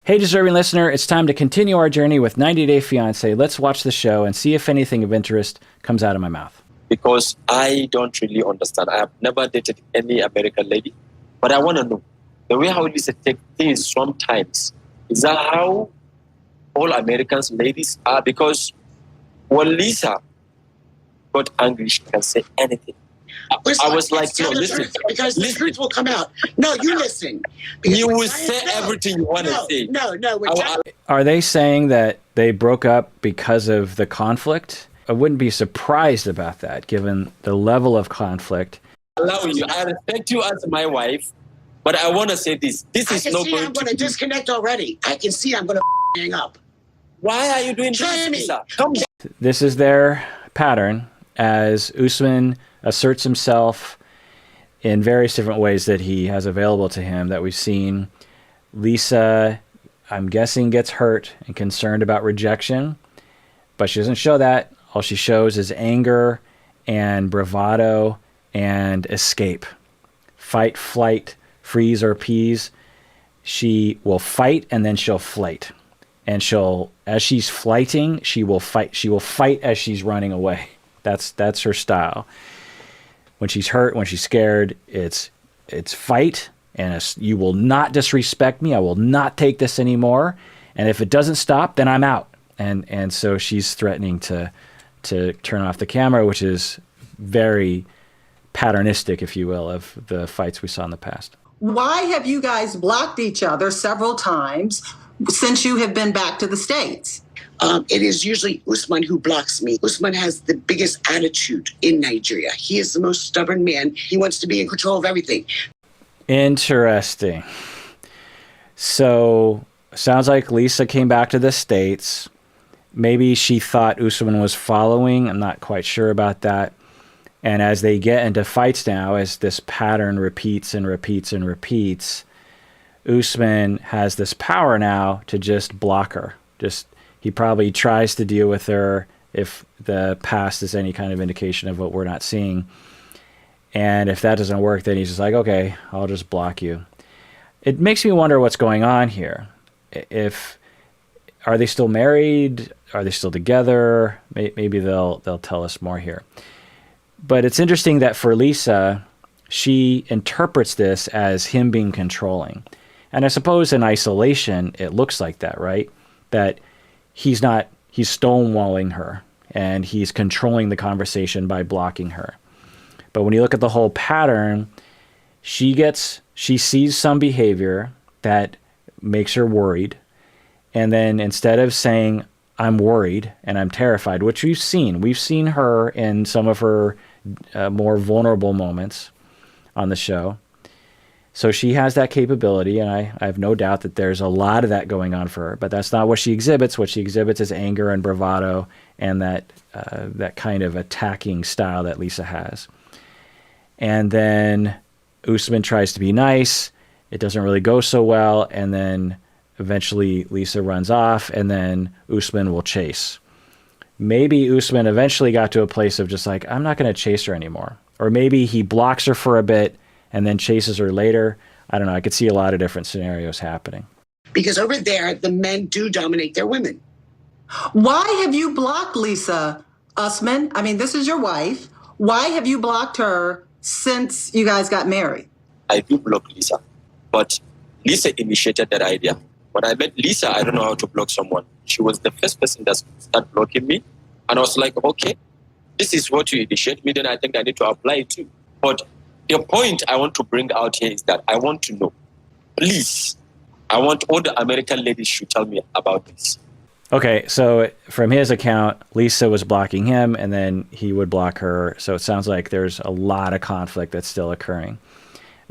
Hey, deserving listener, it's time to continue our journey with 90 Day Fiancé. Let's watch the show and see if anything of interest comes out of my mouth. Because I don't really understand. I have never dated any American lady, but I want to know the way how Lisa take things sometimes. Is that how all Americans ladies are? Because when Lisa got angry, she can say anything. I was like, no, listen. Because the truth will come out. No, you listen. You will say everything you want to say. No. Are they saying that they broke up because of the conflict? I wouldn't be surprised about that, given the level of conflict. Allow you. I respect you as my wife, but I want to say this. This is not going I'm going to disconnect already. I can see I'm going to hang up. Why are you doing this, Lisa? Come. This is their pattern as Usman asserts himself in various different ways that he has available to him that we've seen. Lisa, I'm guessing, gets hurt and concerned about rejection, but she doesn't show that. All she shows is anger and bravado and escape. Fight, flight, freeze, or appease. She will fight and then she'll flight. And as she's flighting, she will fight. She will fight as she's running away. That's her style. When she's hurt, when she's scared, it's fight, and you will not disrespect me. I will not take this anymore. And if it doesn't stop, then I'm out. And so she's threatening to turn off the camera, which is very patternistic, if you will, of the fights we saw in the past. Why have you guys blocked each other several times since you have been back to the States? It is usually Usman who blocks me. Usman has the biggest attitude in Nigeria. He is the most stubborn man. He wants to be in control of everything. Interesting. So, sounds like Lisa came back to the States. Maybe she thought Usman was following. I'm not quite sure about that. And as they get into fights now, as this pattern repeats and repeats and repeats, Usman has this power now to just block her. He probably tries to deal with her if the past is any kind of indication of what we're not seeing. And if that doesn't work, then he's just like, okay, I'll just block you. It makes me wonder what's going on here. Are they still married? Are they still together? Maybe they'll tell us more here. But it's interesting that for Lisa, she interprets this as him being controlling. And I suppose in isolation, it looks like that, right? That he's stonewalling her and he's controlling the conversation by blocking her. But when you look at the whole pattern, she sees some behavior that makes her worried. And then instead of saying, I'm worried and I'm terrified, which we've seen her in some of her more vulnerable moments on the show. So she has that capability, and I have no doubt that there's a lot of that going on for her. But that's not what she exhibits. What she exhibits is anger and bravado and that kind of attacking style that Lisa has. And then Usman tries to be nice. It doesn't really go so well. And then eventually Lisa runs off, and then Usman will chase. Maybe Usman eventually got to a place of just like, I'm not going to chase her anymore. Or maybe he blocks her for a bit and then chases her later. I don't know. I could see a lot of different scenarios happening. Because over there, the men do dominate their women. Why have you blocked Lisa, Usman? I mean, this is your wife. Why have you blocked her since you guys got married? I do block Lisa, but Lisa initiated that idea. When I met Lisa, I don't know how to block someone. She was the first person that started blocking me. And I was like, okay, this is what you initiate me, then I think I need to apply it too. But the point I want to bring out here is that I want to know, please, I want all the American ladies to tell me about this. Okay, so from his account, Lisa was blocking him, and then he would block her. So it sounds like there's a lot of conflict that's still occurring.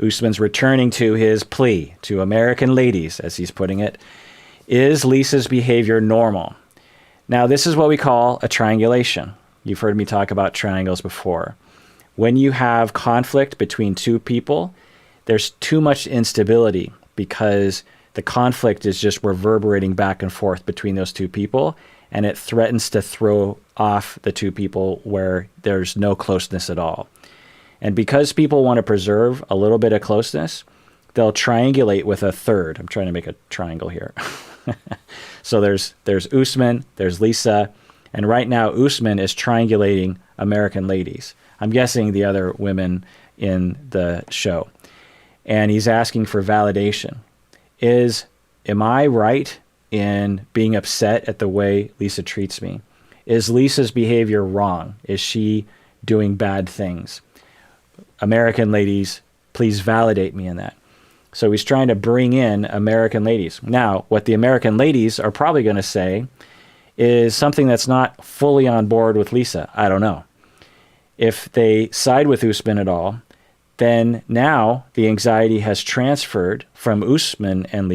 Usman's returning to his plea to American ladies, as he's putting it. Is Lisa's behavior normal? Now, this is what we call a triangulation. You've heard me talk about triangles before. When you have conflict between two people, there's too much instability because the conflict is just reverberating back and forth between those two people, and it threatens to throw off the two people where there's no closeness at all. And because people want to preserve a little bit of closeness, they'll triangulate with a third. I'm trying to make a triangle here. So there's Usman, there's Lisa, and right now Usman is triangulating American ladies. I'm guessing the other women in the show. And he's asking for validation. Am I right in being upset at the way Lisa treats me? Is Lisa's behavior wrong? Is she doing bad things? American ladies, please validate me in that. So he's trying to bring in American ladies. Now, what the American ladies are probably going to say is something that's not fully on board with Lisa. I don't know. If they side with Usman at all, then now the anxiety has transferred from Usman and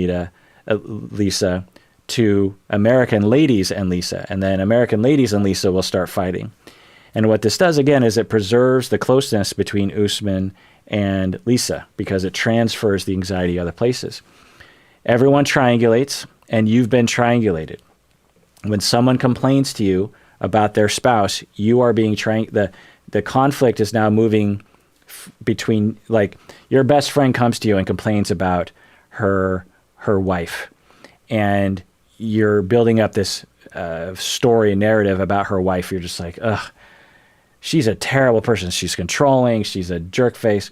Lisa to American ladies and Lisa. And then American ladies and Lisa will start fighting. And what this does, again, is it preserves the closeness between Usman and Lisa because it transfers the anxiety other places. Everyone triangulates, and you've been triangulated. When someone complains to you about their spouse, you are being the conflict is now moving between, like, your best friend comes to you and complains about her wife, and you're building up this story narrative about her wife. You're just like, ugh, she's a terrible person. She's controlling. She's a jerk face.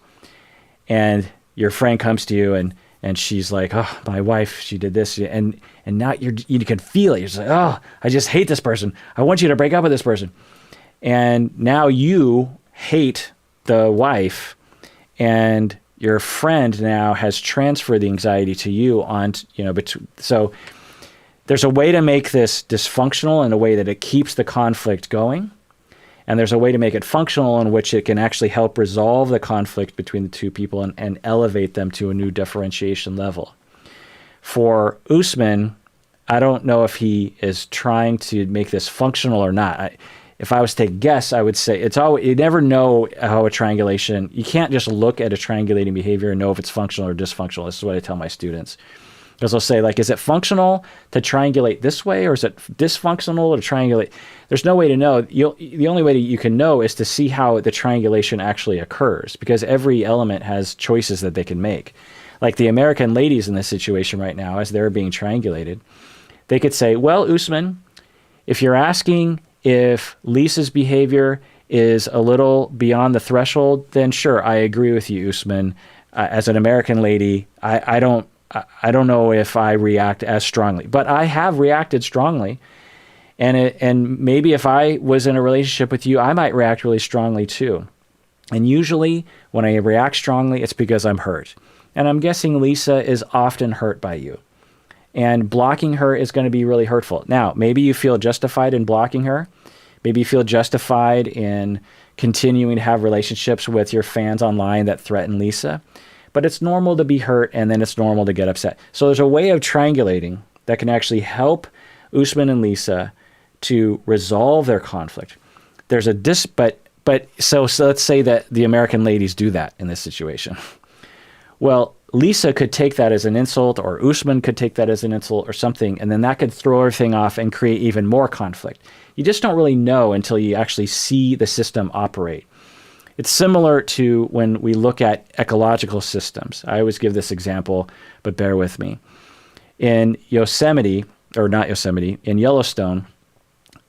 And your friend comes to you and she's like, oh, my wife, she did this. And now you can feel it. You're just like, oh, I just hate this person. I want you to break up with this person. And now you hate the wife, and your friend now has transferred the anxiety to you so there's a way to make this dysfunctional in a way that it keeps the conflict going. And there's a way to make it functional in which it can actually help resolve the conflict between the two people and elevate them to a new differentiation level. For Usman, I don't know if he is trying to make this functional or not. If I was to guess, I would say you never know how a triangulation, you can't just look at a triangulating behavior and know if it's functional or dysfunctional. This is what I tell my students. Because they'll say, like, is it functional to triangulate this way, or is it dysfunctional to triangulate? There's no way to know. The only way you can know is to see how the triangulation actually occurs, because every element has choices that they can make. Like the American ladies in this situation right now, as they're being triangulated, they could say, well, Usman, if you're asking if Lisa's behavior is a little beyond the threshold, then sure, I agree with you, Usman. As an American lady, I don't know if I react as strongly, but I have reacted strongly. And maybe if I was in a relationship with you, I might react really strongly too. And usually when I react strongly, it's because I'm hurt. And I'm guessing Lisa is often hurt by you. And blocking her is going to be really hurtful. Now, maybe you feel justified in blocking her. Maybe you feel justified in continuing to have relationships with your fans online that threaten Lisa. But it's normal to be hurt, and then it's normal to get upset. So there's a way of triangulating that can actually help Usman and Lisa to resolve their conflict. There's a so let's say that the American ladies do that in this situation. Well, Lisa could take that as an insult, or Usman could take that as an insult or something, and then that could throw everything off and create even more conflict. You just don't really know until you actually see the system operate. It's similar to when we look at ecological systems. I always give this example, but bear with me. In Yosemite, or not Yosemite, in Yellowstone,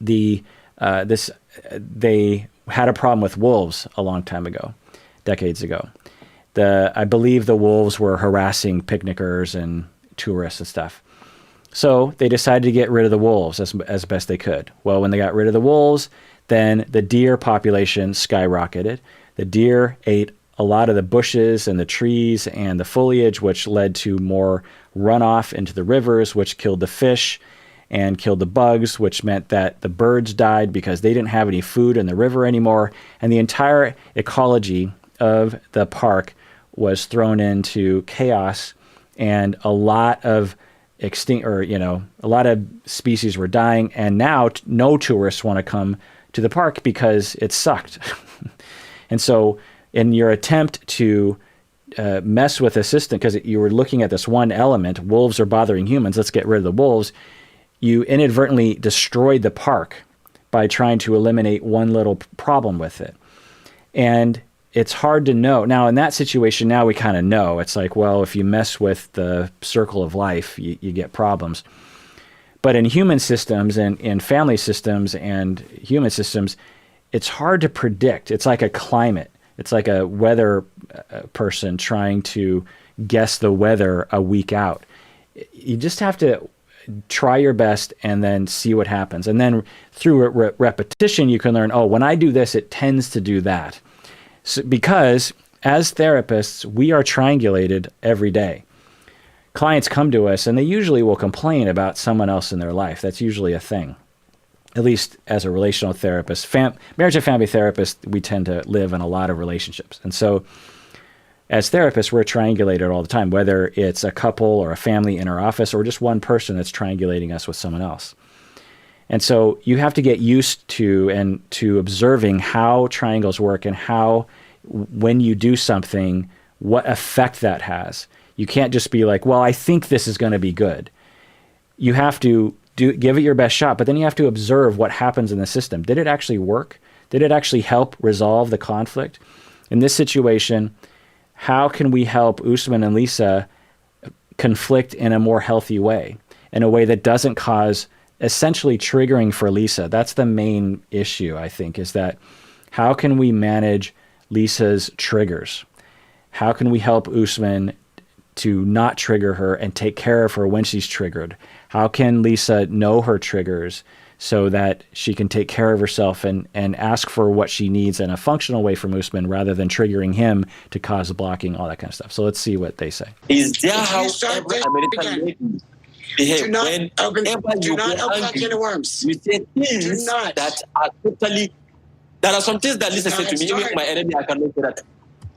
they had a problem with wolves a long time ago, decades ago. I believe the wolves were harassing picnickers and tourists and stuff. So they decided to get rid of the wolves as best they could. Well, when they got rid of the wolves, then the deer population skyrocketed. The deer ate a lot of the bushes and the trees and the foliage, which led to more runoff into the rivers, which killed the fish and killed the bugs, which meant that the birds died because they didn't have any food in the river anymore. And the entire ecology of the park was thrown into chaos, and a lot of a lot of species were dying. And now no tourists want to come to the park because it sucked. And so in your attempt to mess with a system, because you were looking at this one element, wolves are bothering humans, let's get rid of the wolves, you inadvertently destroyed the park by trying to eliminate one little problem with it. And it's hard to know. Now, in that situation, now we kind of know. It's like, well, if you mess with the circle of life, you get problems. But in human systems and in family systems and human systems, it's hard to predict. It's like a climate. It's like a weather person trying to guess the weather a week out. You just have to try your best and then see what happens. And then through repetition, you can learn, oh, when I do this, it tends to do that. So, because as therapists, we are triangulated every day. Clients come to us and they usually will complain about someone else in their life. That's usually a thing. At least as a relational therapist, marriage and family therapist, we tend to live in a lot of relationships. And so as therapists, we're triangulated all the time, whether it's a couple or a family in our office or just one person that's triangulating us with someone else. And so you have to get used to observing how triangles work and how, when you do something, what effect that has. You can't just be like, well, I think this is going to be good. You have to give it your best shot, but then you have to observe what happens in the system. Did it actually work? Did it actually help resolve the conflict? In this situation, how can we help Usman and Lisa conflict in a more healthy way, in a way that doesn't cause essentially triggering for Lisa? That's the main issue, I think, is that how can we manage Lisa's triggers? How can we help Usman to not trigger her and take care of her when she's triggered? How can Lisa know her triggers so that she can take care of herself and ask for what she needs in a functional way from Usman rather than triggering him to cause blocking, all that kind of stuff. So let's see what they say. Is there how American ladies behave? Do not open that can of worms. You say things that are totally... There are some things that Lisa said to me, even my enemy, I cannot say that.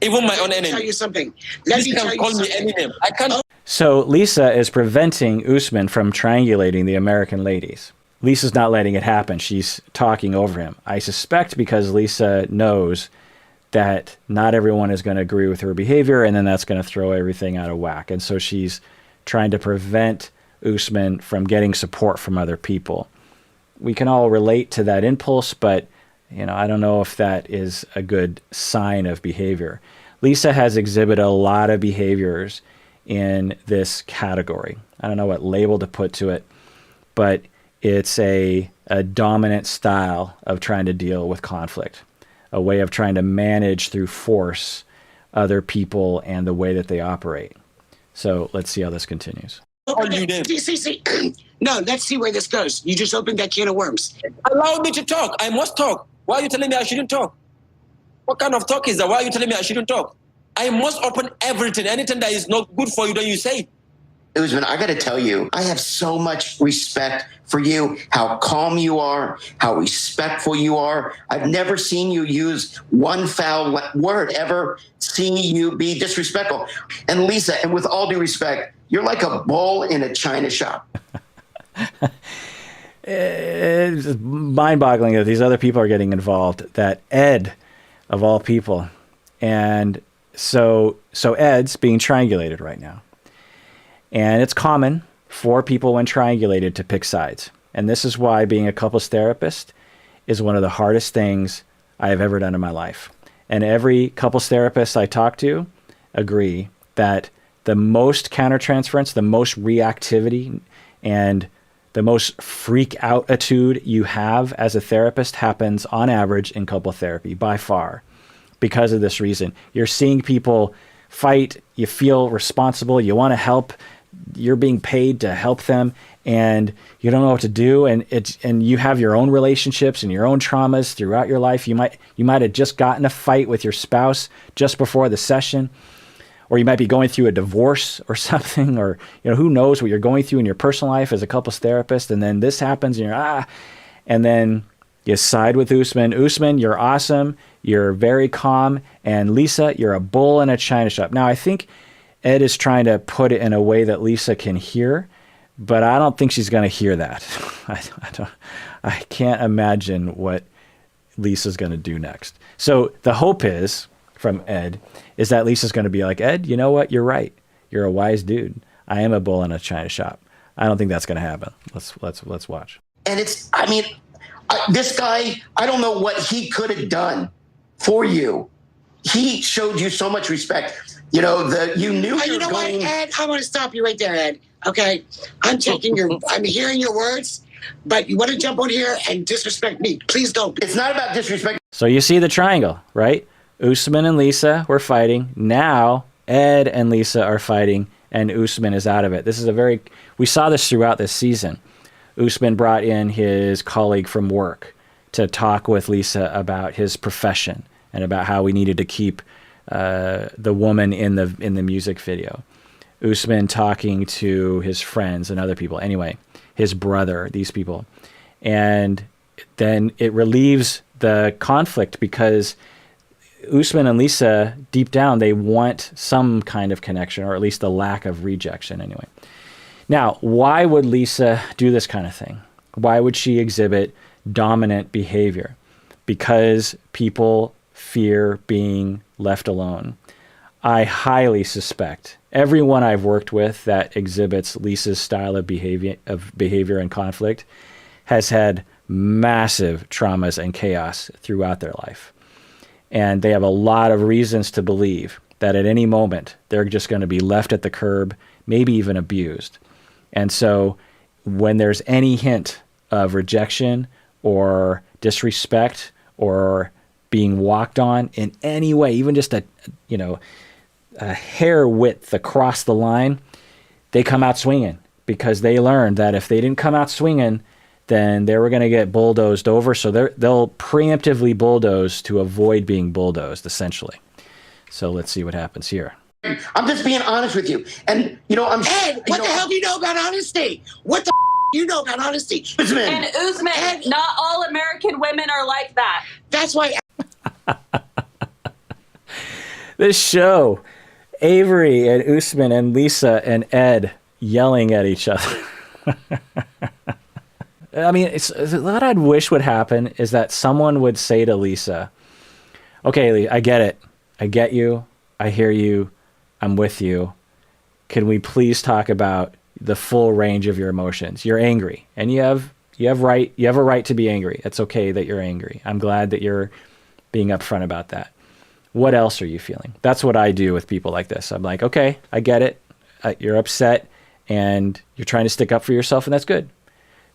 Even my own enemy. Let me tell you something. Lisa can call me any name. I can't... So Lisa is preventing Usman from triangulating the American ladies. Lisa's not letting it happen. She's talking over him. I suspect because Lisa knows that not everyone is going to agree with her behavior, and then that's going to throw everything out of whack. And so she's trying to prevent Usman from getting support from other people. We can all relate to that impulse, but I don't know if that is a good sign of behavior. Lisa has exhibited a lot of behaviors in this category. I don't know what label to put to it, but it's a dominant style of trying to deal with conflict, a way of trying to manage through force other people and the way that they operate. So let's see how this continues. See. No, let's see where this goes. You just opened that can of worms. Allow me to talk. I must talk. Why are you telling me I shouldn't talk? What kind of talk is that? Why are you telling me I shouldn't talk? I must open everything. Anything that is not good for you, then you say. Usman, I got to tell you, I have so much respect for you, how calm you are, how respectful you are. I've never seen you use one foul word, ever seen you be disrespectful. And Lisa, and with all due respect, you're like a bull in a china shop. It's mind-boggling that these other people are getting involved, that Ed, of all people. And so Ed's being triangulated right now. And it's common for people when triangulated to pick sides. And this is why being a couples therapist is one of the hardest things I have ever done in my life. And every couples therapist I talk to agree that the most countertransference, the most reactivity, and the most freak out attitude you have as a therapist happens on average in couple therapy by far because of this reason. You're seeing people fight, you feel responsible, you want to help, you're being paid to help them, and you don't know what to do, and you have your own relationships and your own traumas throughout your life. You might have just gotten a fight with your spouse just before the session, or you might be going through a divorce or something, or who knows what you're going through in your personal life as a couples therapist, and then this happens and you're and then you side with Usman. Usman, you're awesome, you're very calm, and Lisa, you're a bull in a china shop. Now I think Ed is trying to put it in a way that Lisa can hear, but I don't think she's going to hear that. I can't imagine what Lisa's going to do next. So the hope is, from Ed, is that Lisa's going to be like, Ed, you know what? You're right. You're a wise dude. I am a bull in a china shop. I don't think that's going to happen. Let's watch. And it's, this guy, I don't know what he could have done for you he showed you so much respect. You know, you knew You know what, Ed? I want to stop you right there, Ed. Okay, I'm hearing your words, but you want to jump on here and disrespect me? Please don't. It's not about disrespect. So you see the triangle, right? Usman and Lisa were fighting. Now Ed and Lisa are fighting, and Usman is out of it. We saw this throughout this season. Usman brought in his colleague from work to talk with Lisa about his profession and about how we needed to keep the woman in the music video. Usman talking to his friends and other people. Anyway, his brother, these people. And then it relieves the conflict because Usman and Lisa, deep down, they want some kind of connection, or at least a lack of rejection anyway. Now, why would Lisa do this kind of thing? Why would she exhibit dominant behavior? Because people fear being left alone. I highly suspect everyone I've worked with that exhibits Lisa's style of behavior and conflict has had massive traumas and chaos throughout their life. And they have a lot of reasons to believe that at any moment they're just going to be left at the curb, maybe even abused. And so when there's any hint of rejection or disrespect or being walked on in any way, even just a hair width across the line, they come out swinging because they learned that if they didn't come out swinging, then they were going to get bulldozed over. So they'll preemptively bulldoze to avoid being bulldozed, essentially. So let's see what happens here. I'm just being honest with you. And, Ed, what the hell do you know about honesty? What the do you know about honesty? Usman. And Usman, Ed, not all American women are like that. That's why. This show, Avery and Usman and Lisa and Ed yelling at each other. I mean, what I'd wish would happen is that someone would say to Lisa, okay, I get it. I get you. I hear you. I'm with you. Can we please talk about the full range of your emotions? You're angry, and you have a right to be angry. It's okay that you're angry. I'm glad that you're being upfront about that. What else are you feeling? That's what I do with people like this. I'm like, okay, I get it. You're upset, and you're trying to stick up for yourself, and that's good.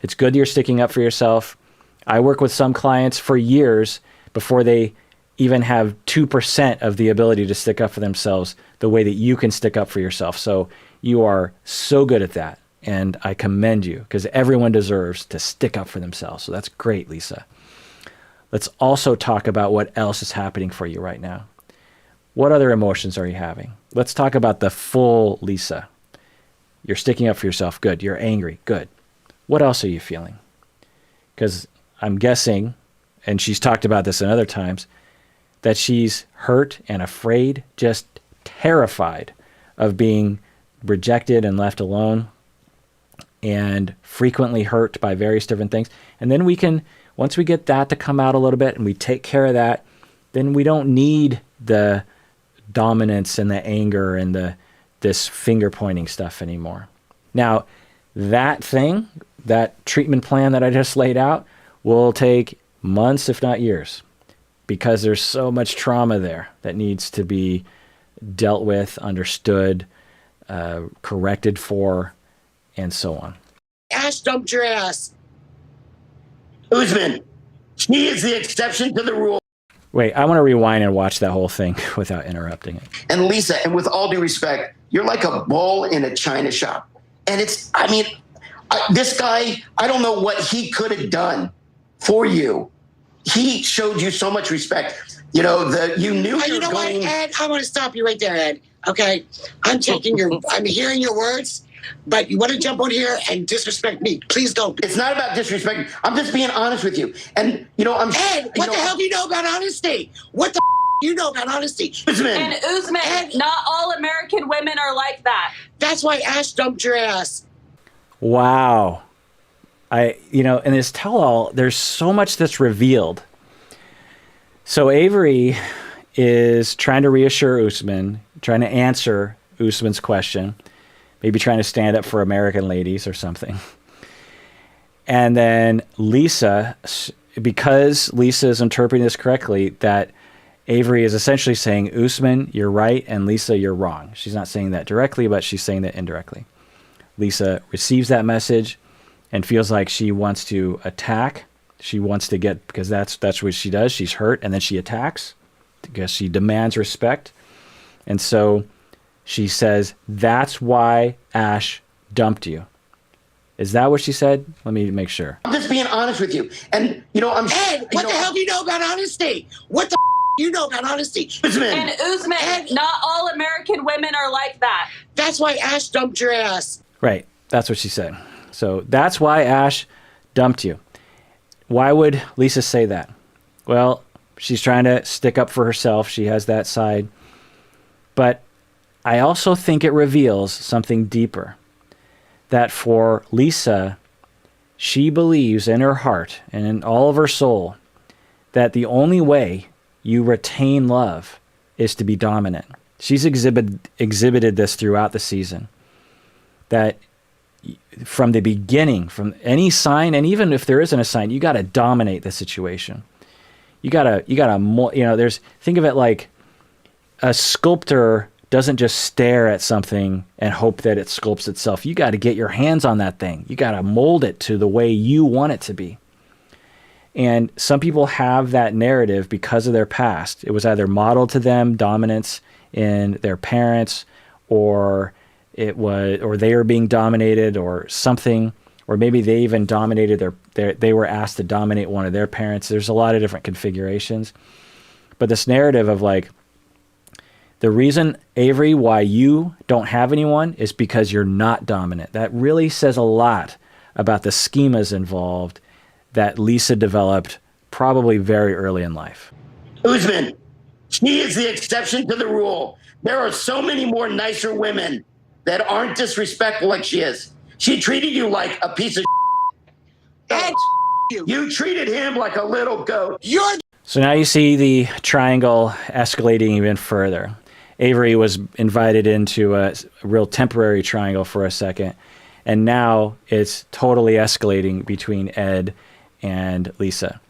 It's good you're sticking up for yourself. I work with some clients for years before they even have 2% of the ability to stick up for themselves the way that you can stick up for yourself. So you are so good at that, and I commend you because everyone deserves to stick up for themselves. So that's great, Lisa. Let's also talk about what else is happening for you right now. What other emotions are you having? Let's talk about the full Lisa. You're sticking up for yourself. Good. You're angry. Good. What else are you feeling? Because I'm guessing, and she's talked about this in other times, that she's hurt and afraid, just terrified of being rejected and left alone, and frequently hurt by various different things. And then we can, once we get that to come out a little bit and we take care of that, then we don't need the dominance and the anger and this finger pointing stuff anymore. Now, that treatment plan that I just laid out will take months, if not years, because there's so much trauma there that needs to be dealt with, understood, corrected for, and so on. Ash dumped your ass. Usman, he is the exception to the rule. Wait, I want to rewind and watch that whole thing without interrupting it. And Lisa, and with all due respect, you're like a bull in a china shop. And this guy, I don't know what he could have done for you. He showed you so much respect. You know what, Ed? I want to stop you right there, Ed. Okay, I'm hearing your words, but you want to jump on here and disrespect me? Please don't. It's not about disrespect. I'm just being honest with you. And Ed, what the hell do you know about honesty? What the do you know about honesty? Usman. And Usman, Ed, not all American women are like that. That's why Ash dumped your ass. Wow. In this tell-all, there's so much that's revealed. So Avery is trying to reassure Usman, trying to answer Usman's question, maybe trying to stand up for American ladies or something. And then Lisa, because Lisa is interpreting this correctly, that Avery is essentially saying, Usman, you're right, and Lisa, you're wrong. She's not saying that directly, but she's saying that indirectly. Lisa receives that message and feels like she wants to attack. She wants to get, because that's what she does. She's hurt, and then she attacks because she demands respect. And so she says, that's why Ash dumped you. Is that what she said? Let me make sure. I'm just being honest with you. And, I'm... Ed, what the hell do you know about honesty? What the do you know about honesty? Usman. And Usman, not all American women are like that. That's why Ash dumped your ass. Right. That's what she said. So that's why Ash dumped you. Why would Lisa say that? Well, she's trying to stick up for herself. She has that side. But I also think it reveals something deeper. That for Lisa, she believes in her heart and in all of her soul that the only way you retain love is to be dominant. She's exhibited this throughout the season. That from the beginning, from any sign, and even if there isn't a sign, you got to dominate the situation. You gotta, think of it like a sculptor doesn't just stare at something and hope that it sculpts itself. You got to get your hands on that thing. You got to mold it to the way you want it to be. And some people have that narrative because of their past. It was either modeled to them, dominance in their parents, or they were being dominated or something, or maybe they even dominated they were asked to dominate one of their parents. There's a lot of different configurations. But this narrative of like, the reason, Avery, why you don't have anyone is because you're not dominant. That really says a lot about the schemas involved that Lisa developed probably very early in life. Usman, she is the exception to the rule. There are so many more nicer women that aren't disrespectful like she is. She treated you like a piece of Ed, You treated him like a little goat. So now you see the triangle escalating even further. Avery was invited into a real temporary triangle for a second, and now it's totally escalating between Ed and Lisa.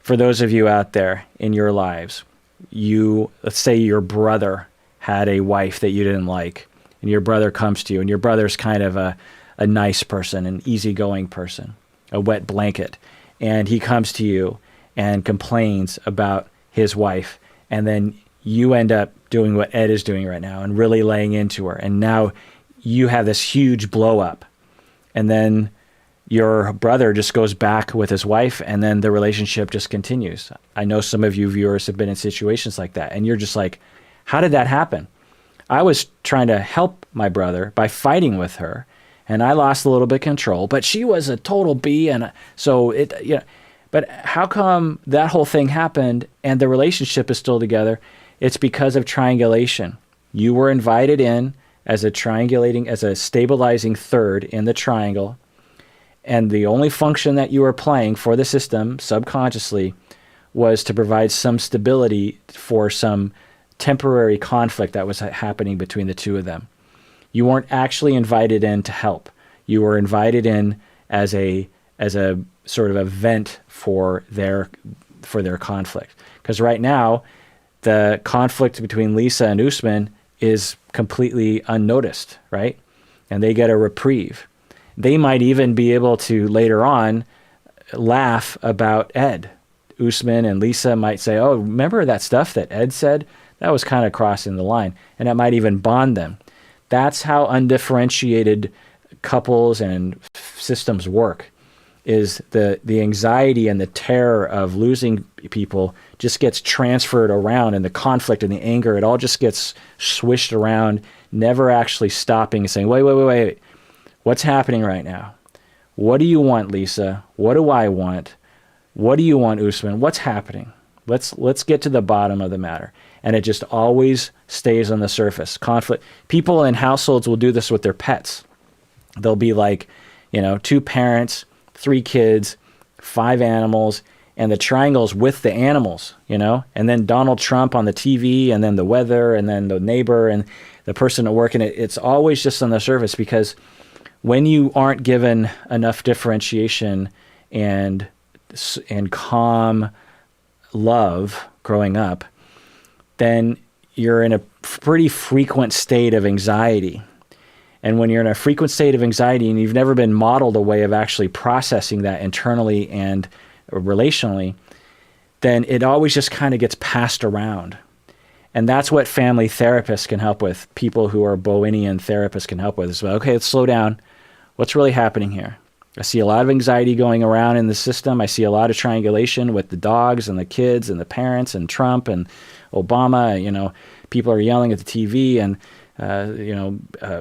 For those of you out there in your lives, let's say your brother had a wife that you didn't like, and your brother comes to you, and your brother's kind of a nice person, an easygoing person, a wet blanket, and he comes to you and complains about his wife, and then you end up doing what Ed is doing right now and really laying into her. And now you have this huge blow up. And then your brother just goes back with his wife, and then the relationship just continues. I know some of you viewers have been in situations like that. And you're just like, how did that happen? I was trying to help my brother by fighting with her, and I lost a little bit of control, but she was a total B. And so but how come that whole thing happened and the relationship is still together? It's because of triangulation. You were invited in as a stabilizing third in the triangle. And the only function that you were playing for the system subconsciously was to provide some stability for some temporary conflict that was happening between the two of them. You weren't actually invited in to help. You were invited in as a sort of a vent for their conflict. Because right now, the conflict between Lisa and Usman is completely unnoticed, right? And they get a reprieve. They might even be able to later on laugh about Ed. Usman and Lisa might say, oh, remember that stuff that Ed said? That was kind of crossing the line. And that might even bond them. That's how undifferentiated couples and systems work. Is the anxiety and the terror of losing people just gets transferred around, and the conflict and the anger, it all just gets swished around, never actually stopping and saying, wait, what's happening right now? What do you want, Lisa? What do I want? What do you want, Usman? What's happening? Let's get to the bottom of the matter. And it just always stays on the surface. Conflict. People in households will do this with their pets. They'll be like, 2 parents, 3 kids, 5 animals, and the triangles with the animals, and then Donald Trump on the TV, and then the weather, and then the neighbor, and the person at work, and it's always just on the surface, because when you aren't given enough differentiation and calm love growing up, then you're in a pretty frequent state of anxiety. And when you're in a frequent state of anxiety and you've never been modeled a way of actually processing that internally and relationally, then it always just kind of gets passed around. And that's what family therapists can help with. People who are Bowennian therapists can help with as well. Okay, let's slow down. What's really happening here? I see a lot of anxiety going around in the system. I see a lot of triangulation with the dogs and the kids and the parents and Trump and Obama. You know, people are yelling at the TV and,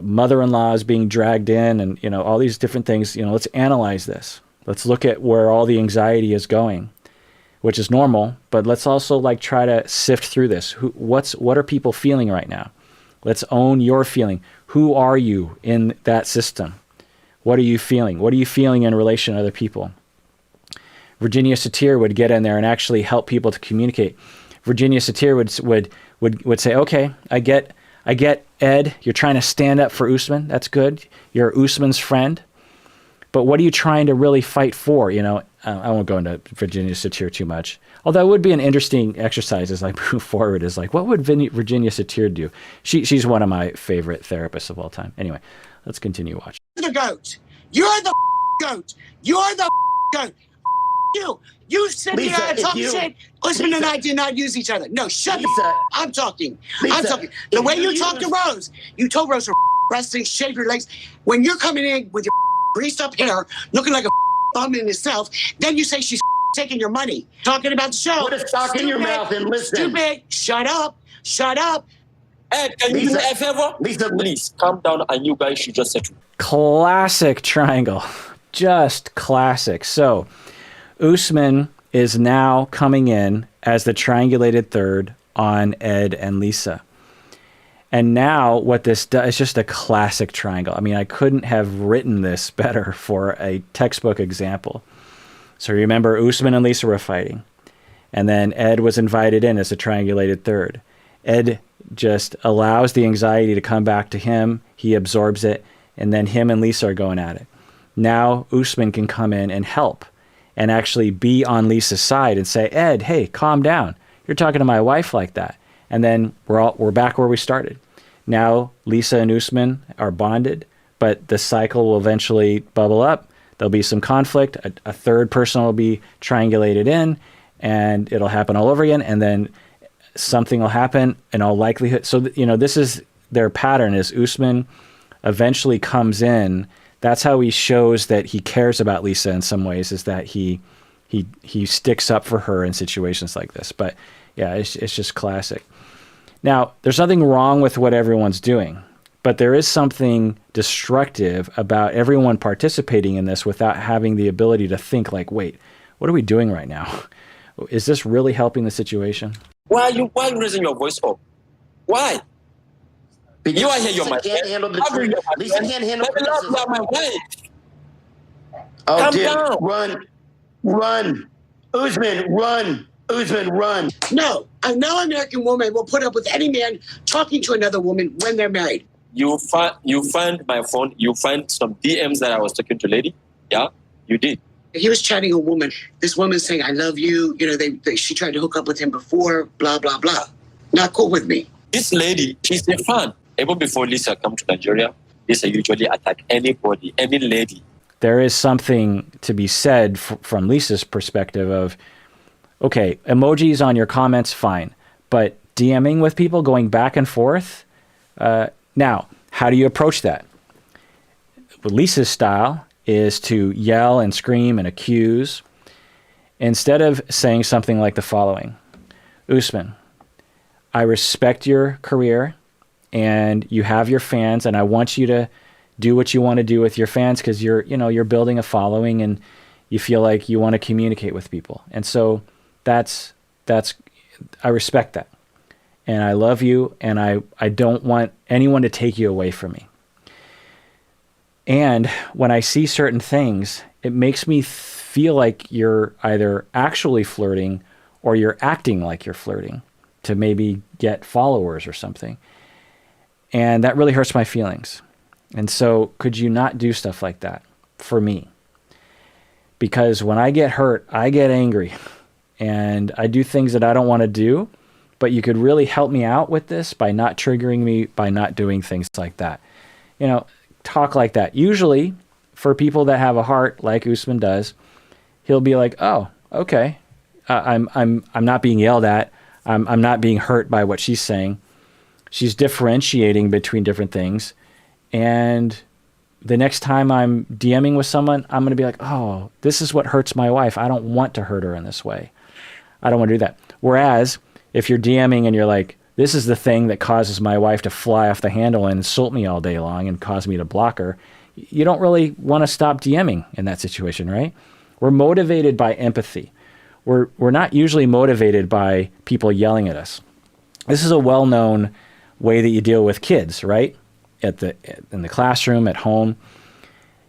mother-in-law is being dragged in and, all these different things. Let's analyze this. Let's look at where all the anxiety is going, which is normal, but let's also try to sift through this. What are people feeling right now? Let's own your feeling. Who are you in that system? What are you feeling? What are you feeling in relation to other people? Virginia Satir would get in there and actually help people to communicate. Virginia Satir would say, okay, I get Ed, you're trying to stand up for Usman. That's good. You're Usman's friend. But what are you trying to really fight for? I won't go into Virginia Satir too much. Although it would be an interesting exercise as I move forward is what would Virginia Satir do? She's one of my favorite therapists of all time. Anyway, let's continue watching. The goat. You're the goat. You're the goat. You. You sit Lisa, here and talk you- shit. Usman and I did not use each other. No, shut Lisa, the I'm talking. Lisa, I'm talking. The if way you you talk to use- Rose, you told Rose her resting, shave your legs. When you're coming in with your greased up hair, looking like a bum in itself, then you say she's taking your money. Talking about the show. Put a sock in your mouth and listen. Stupid. Shut up. Shut up. Ed, can you do Lisa, me a favor? Lisa, Please calm down and you guys should just settle. Classic triangle. Just classic. So Usman is now coming in as the triangulated third on Ed and Lisa. And now what this does is just a classic triangle. I mean, I couldn't have written this better for a textbook example. So remember, Usman and Lisa were fighting. And then Ed was invited in as a triangulated third. Ed just allows the anxiety to come back to him. He absorbs it. And then him and Lisa are going at it. Now Usman can come in and help and actually be on Lisa's side and say, Ed, hey, calm down. You're talking to my wife like that. And then we're back where we started. Now Lisa and Usman are bonded, but the cycle will eventually bubble up. There'll be some conflict. A third person will be triangulated in, and it'll happen all over again. And then something will happen in all likelihood. So, this is their pattern is Usman eventually comes in. That's how he shows that he cares about Lisa in some ways, is that he sticks up for her in situations like this. But yeah, it's just classic. Now, there's nothing wrong with what everyone's doing, but there is something destructive about everyone participating in this without having the ability to think wait, what are we doing right now? Is this really helping the situation? Why are you raising your voice up? Why? Because You are here, you're Lisa my can't friend. handle the How will truth. you- Lisa can't handle Let me love criticism. my wife. Oh, Calm dude, down. run. Usman, run. Usman, run. No, no American woman will put up with any man talking to another woman when they're married. You find my phone. You find some DMs that I was talking to lady. Yeah, you did. He was chatting a woman. This woman saying, I love you. She tried to hook up with him before, blah, blah, blah. Not cool with me. This lady, she's a fan. Even before Lisa come to Nigeria, Lisa usually attack anybody, any lady. There is something to be said from Lisa's perspective of, okay, emojis on your comments, fine. But DMing with people, going back and forth, now, how do you approach that? Lisa's style is to yell and scream and accuse instead of saying something like the following. Usman, I respect your career and you have your fans, and I want you to do what you want to do with your fans because you're building a following and you feel like you want to communicate with people. And so that's I respect that. And I love you, and I don't want anyone to take you away from me. And when I see certain things, it makes me feel like you're either actually flirting or you're acting like you're flirting to maybe get followers or something. And that really hurts my feelings. And so could you not do stuff like that for me? Because when I get hurt, I get angry and I do things that I don't want to do, but you could really help me out with this by not triggering me, by not doing things like that. You know, talk like that. Usually for people that have a heart like Usman does, he'll be like, oh, okay. I'm not being yelled at. I'm not being hurt by what she's saying. She's differentiating between different things. And the next time I'm DMing with someone, I'm going to be like, oh, this is what hurts my wife. I don't want to hurt her in this way. I don't want to do that. Whereas if you're DMing and you're like, this is the thing that causes my wife to fly off the handle and insult me all day long and cause me to block her, you don't really want to stop DMing in that situation, right? We're motivated by empathy. We're not usually motivated by people yelling at us. This is a well-known way that you deal with kids, right? In the classroom, at home.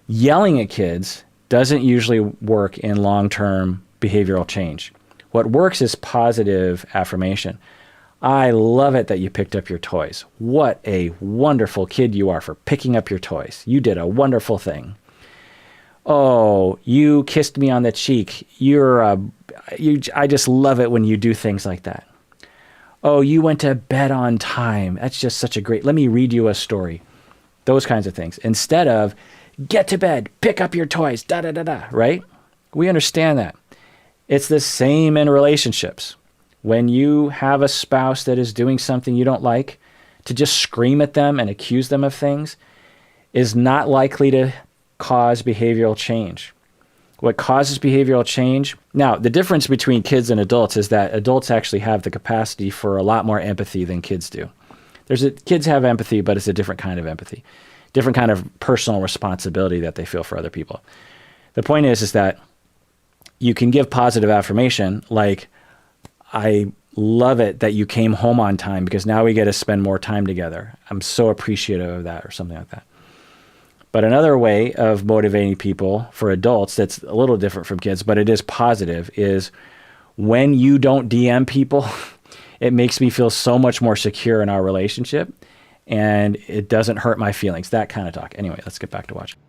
Yelling at kids doesn't usually work in long-term behavioral change. What works is positive affirmation. I love it that you picked up your toys. What a wonderful kid you are for picking up your toys. You did a wonderful thing. Oh, you kissed me on the cheek. I just love it when you do things like that. Oh, you went to bed on time. That's just such a great, let me read you a story. Those kinds of things. Instead of, get to bed, pick up your toys, da da da da, right? We understand that. It's the same in relationships. When you have a spouse that is doing something you don't like, to just scream at them and accuse them of things is not likely to cause behavioral change. What causes behavioral change? Now, the difference between kids and adults is that adults actually have the capacity for a lot more empathy than kids do. Kids have empathy, but it's a different kind of empathy, different kind of personal responsibility that they feel for other people. The point is that you can give positive affirmation like, I love it that you came home on time because now we get to spend more time together. I'm so appreciative of that, or something like that. But another way of motivating people for adults that's a little different from kids, but it is positive, is when you don't DM people, it makes me feel so much more secure in our relationship, and it doesn't hurt my feelings. That kind of talk. Anyway, let's get back to watching.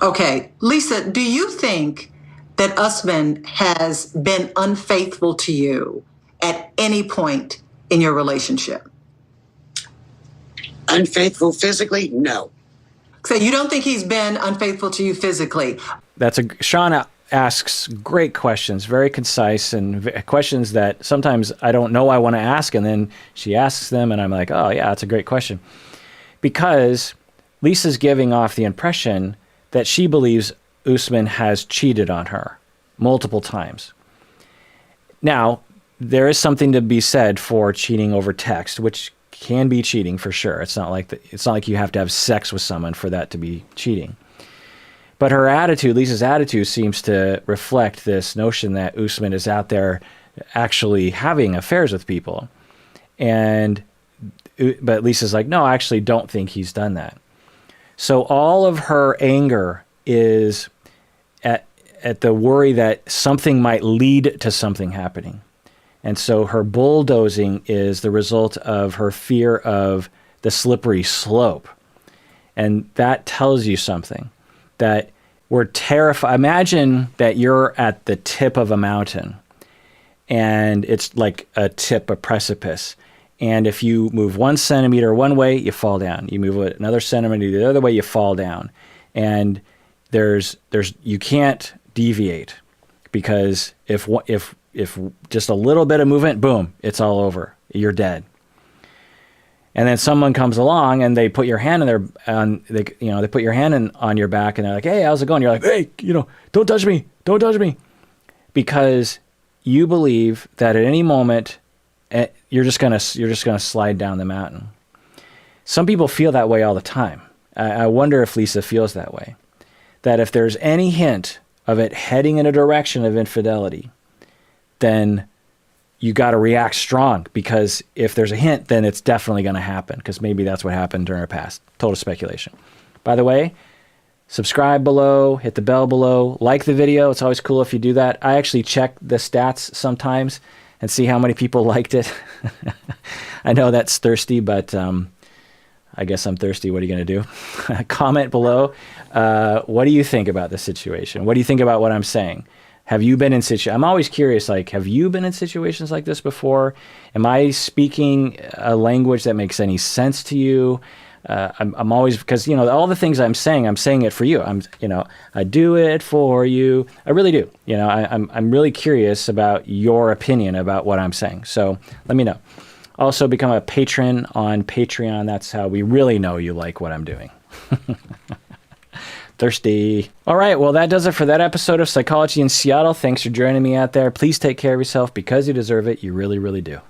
Okay, Lisa, do you think that Usman has been unfaithful to you at any point in your relationship? Unfaithful physically? No. So you don't think he's been unfaithful to you physically? Sean asks great questions, very concise, and questions that sometimes I don't know I want to ask, and then she asks them, and I'm like, oh yeah, that's a great question. Because Lisa's giving off the impression that she believes Usman has cheated on her multiple times. Now, there is something to be said for cheating over text, which can be cheating for sure. It's not like you have to have sex with someone for that to be cheating. But her attitude, Lisa's attitude, seems to reflect this notion that Usman is out there actually having affairs with people. But Lisa's like, no, I actually don't think he's done that. So all of her anger is at the worry that something might lead to something happening. And so her bulldozing is the result of her fear of the slippery slope. And that tells you something, that we're terrified. Imagine that you're at the tip of a mountain and it's like a precipice. And if you move 1 centimeter one way, you fall down. You move another centimeter the other way, you fall down. And you can't deviate, because if just a little bit of movement, boom, it's all over. You're dead. And then someone comes along and they put your hand they put your hand on your back and they're like, hey, how's it going? You're like, hey, don't touch me. Don't touch me. Because you believe that at any moment you're just gonna slide down the mountain. Some people feel that way all the time. I wonder if Lisa feels that way. That if there's any hint of it heading in a direction of infidelity, then you got to react strong, because if there's a hint, then it's definitely going to happen, because maybe that's what happened during her past. Total speculation. By the way, subscribe below, hit the bell below, like the video. It's always cool if you do that. I actually check the stats sometimes and see how many people liked it. I know that's thirsty, but I guess I'm thirsty. What are you going to do? Comment below. What do you think about the situation? What do you think about what I'm saying? Have you been in I'm always curious, like, have you been in situations like this before? Am I speaking a language that makes any sense to you? I'm always, because, all the things I'm saying it for you. I do it for you. I really do. I'm really curious about your opinion about what I'm saying. So let me know. Also, become a patron on Patreon. That's how we really know you like what I'm doing. Thirsty. All right. Well, that does it for that episode of Psychology in Seattle. Thanks for joining me out there. Please take care of yourself because you deserve it. You really, really do.